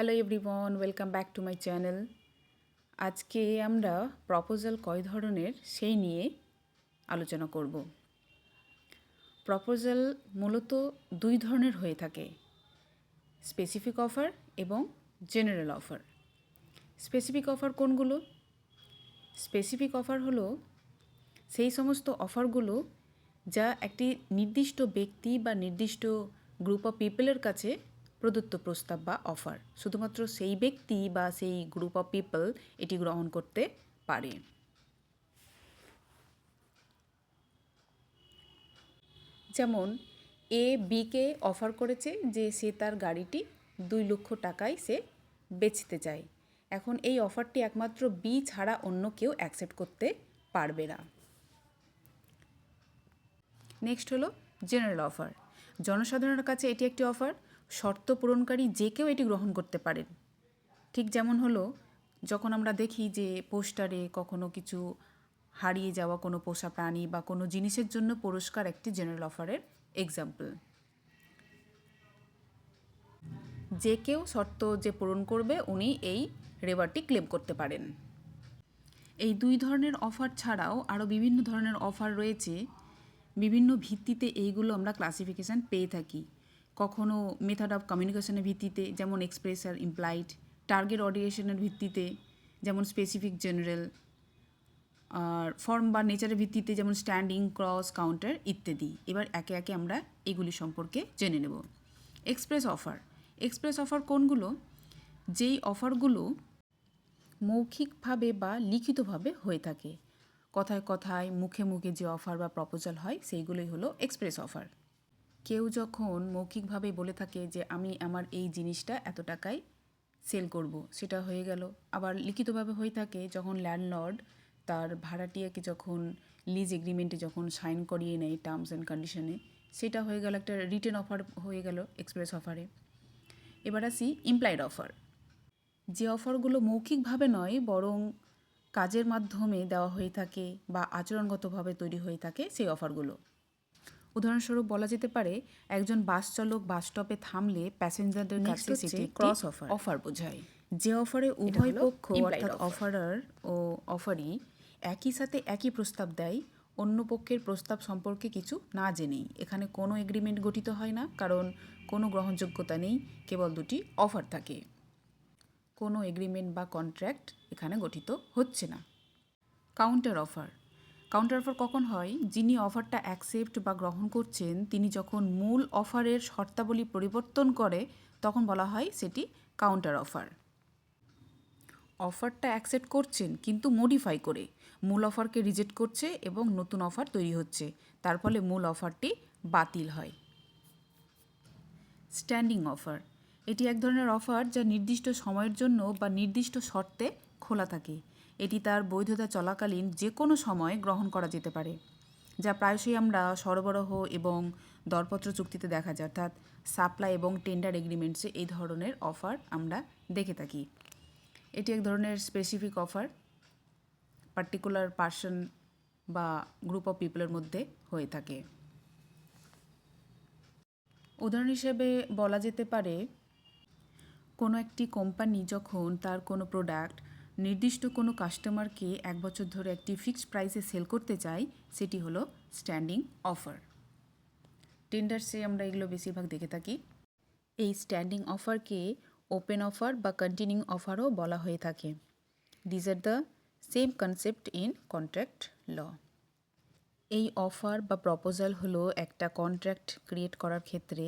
Hello everyone, welcome back to my channel. আজকে আমরা proposal কয় ধরনের সেই নিয়ে আলোচনা করব। প্রপোজাল মূলত দুই ধরনের হয়ে থাকে, স্পেসিফিক অফার এবং জেনারেল অফার। স্পেসিফিক অফার কোনগুলো? স্পেসিফিক অফার হলো সেই সমস্ত অফারগুলো যা একটি নির্দিষ্ট ব্যক্তি বা নির্দিষ্ট গ্রুপ অফ পিপলের কাছে প্রদত্ত প্রস্তাব বা অফার। শুধুমাত্র সেই ব্যক্তি বা সেই গ্রুপ অফ পিপল এটি গ্রহণ করতে পারে। যেমন এ বিকে অফার করেছে যে সে তার গাড়িটি 2 লক্ষ টাকায় সে বেচতে চায়। এখন এই অফারটি একমাত্র বি ছাড়া অন্য কেউ অ্যাকসেপ্ট করতে পারবে না। নেক্সট হলো জেনারেল অফার। জনসাধারণের কাছে এটি একটি অফার, শর্ত পূরণকারী যে কেউ এটি গ্রহণ করতে পারেন। ঠিক যেমন হলো যখন আমরা দেখি যে পোস্টারে কখনো কিছু হারিয়ে যাওয়া কোনো পোষা প্রাণী বা কোনো জিনিসের জন্য পুরস্কার একটি জেনারেল অফারের এক্সাম্পল। যে কেউ শর্ত যে পূরণ করবে উনি এই রেওয়ার্ডটি ক্লেম করতে পারেন। এই দুই ধরনের অফার ছাড়াও আরও বিভিন্ন ধরনের অফার রয়েছে। বিভিন্ন ভিত্তিতে এইগুলো আমরা ক্লাসিফিকেশান পেয়ে থাকি। কখনো মেথড অফ কমিউনিকেশনের ভিত্তিতে, যেমন এক্সপ্রেস আর ইমপ্লাইড; টার্গেট অডিয়েশনের ভিত্তিতে, যেমন স্পেসিফিক, জেনারেল; আর ফর্ম বা নেচারের ভিত্তিতে, যেমন স্ট্যান্ডিং, ক্রস, কাউন্টার ইত্যাদি। এবার একে একে আমরা এগুলি সম্পর্কে জেনে নেব। Express offer. এক্সপ্রেস অফার কোনগুলো? যেই অফারগুলো মৌখিকভাবে বা লিখিতভাবে হয়ে থাকে, কথায় কথায়, মুখে মুখে যে অফার বা প্রপোজাল হয় সেইগুলোই হলো এক্সপ্রেস অফার। কেউ যখন মৌখিকভাবে বলে থাকে যে আমি আমার এই জিনিসটা এত টাকায় সেল করব, সেটা হয়ে গেল। আবার লিখিতভাবে হয়ে থাকে যখন ল্যান্ডলর্ড তার ভাড়াটিয়াকে যখন লিজ এগ্রিমেন্টে যখন সাইন করিয়ে নেয় টার্মস অ্যান্ড কন্ডিশনে, সেটা হয়ে গেল একটা রিটেন অফার হয়ে গেল এক্সপ্রেস অফারে। এবার আসি ইমপ্লাইড অফার। যে অফারগুলো মৌখিকভাবে নয় বরং কাজের মাধ্যমে দেওয়া হয়ে থাকে বা আচরণগতভাবে তৈরি হয়ে থাকে সেই অফারগুলো। উদাহরণস্বরূপ বলা যেতে পারে একজন বাস চালক বাস স্টপে থামলে প্যাসেঞ্জারদের কাছে সেটি ক্রস অফার বোঝায়। যে অফারে উভয় পক্ষ অর্থাৎ অফারার ও অফারি একই সাথে একই প্রস্তাব দেয় অন্য পক্ষের প্রস্তাব সম্পর্কে কিছু না জেনেই। এখানে কোনো এগ্রিমেন্ট গঠিত হয় না, কারণ কোনো গ্রহণযোগ্যতা নেই, কেবল দুটি অফার থাকে। কোনো এগ্রিমেন্ট বা কন্ট্রাক্ট এখানে গঠিত হচ্ছে না। Counter offer. কাউন্টার অফার কখন হয়? যিনি অফারটা অ্যাকসেপ্ট বা গ্রহণ করছেন তিনি যখন মূল অফারের শর্তাবলী পরিবর্তন করে তখন বলা হয় সেটি কাউন্টার অফার। অফারটা অ্যাকসেপ্ট করছেন কিন্তু মডিফাই করে, মূল অফারকে রিজেক্ট করছে এবং নতুন অফার তৈরি হচ্ছে, তার ফলে মূল অফারটি বাতিল হয়। Standing offer. এটি এক ধরনের অফার যা নির্দিষ্ট সময়ের জন্য বা নির্দিষ্ট শর্তে খোলা থাকে। এটি তার বৈধতা চলাকালীন যে কোনো সময় গ্রহণ করা যেতে পারে, যা প্রায়শই আমরা সরবরাহ এবং দরপত্র চুক্তিতে দেখা যায়, অর্থাৎ সাপ্লাই এবং টেন্ডার এগ্রিমেন্টসে এই ধরনের অফার আমরা দেখে থাকি। এটি এক ধরনের স্পেসিফিক অফার, পার্টিকুলার পার্সন বা গ্রুপ অফ পিপলের মধ্যে হয়ে থাকে। উদাহরণ হিসেবে বলা যেতে পারে কোনো একটি কোম্পানি যখন তার কোনো প্রোডাক্ট নির্দিষ্ট কোনো কাস্টমারকে 1 বছর ধরে একটি ফিক্সড প্রাইসে সেল করতে চায়, সেটি হলো স্ট্যান্ডিং অফার। টেন্ডার্সে আমরা এগুলো বেশিরভাগ দেখে থাকি। এই স্ট্যান্ডিং অফারকে ওপেন অফার বা কন্টিনিউইং অফারও বলা হয়ে থাকে। These are the same concept in contract law. এই অফার বা প্রপোজাল হলো একটা কন্ট্রাক্ট ক্রিয়েট করার ক্ষেত্রে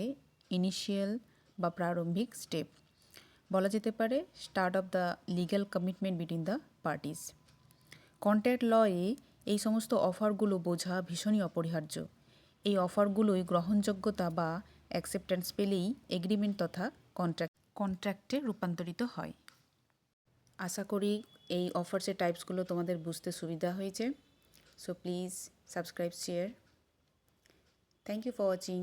ইনিশিয়াল বা প্রারম্ভিক স্টেপ, বলা যেতে পারে start of the legal commitment between the parties. Contract লয়ে এই সমস্ত অফারগুলো বোঝা ভীষণই অপরিহার্য। এই অফারগুলোই গ্রহণযোগ্যতা বা অ্যাকসেপ্টেন্স পেলেই এগ্রিমেন্ট তথা কন্ট্রাক্টে রূপান্তরিত হয়। আশা করি এই অফার্সের টাইপসগুলো তোমাদের বুঝতে সুবিধা হয়েছে। So please subscribe, share. Thank you for watching.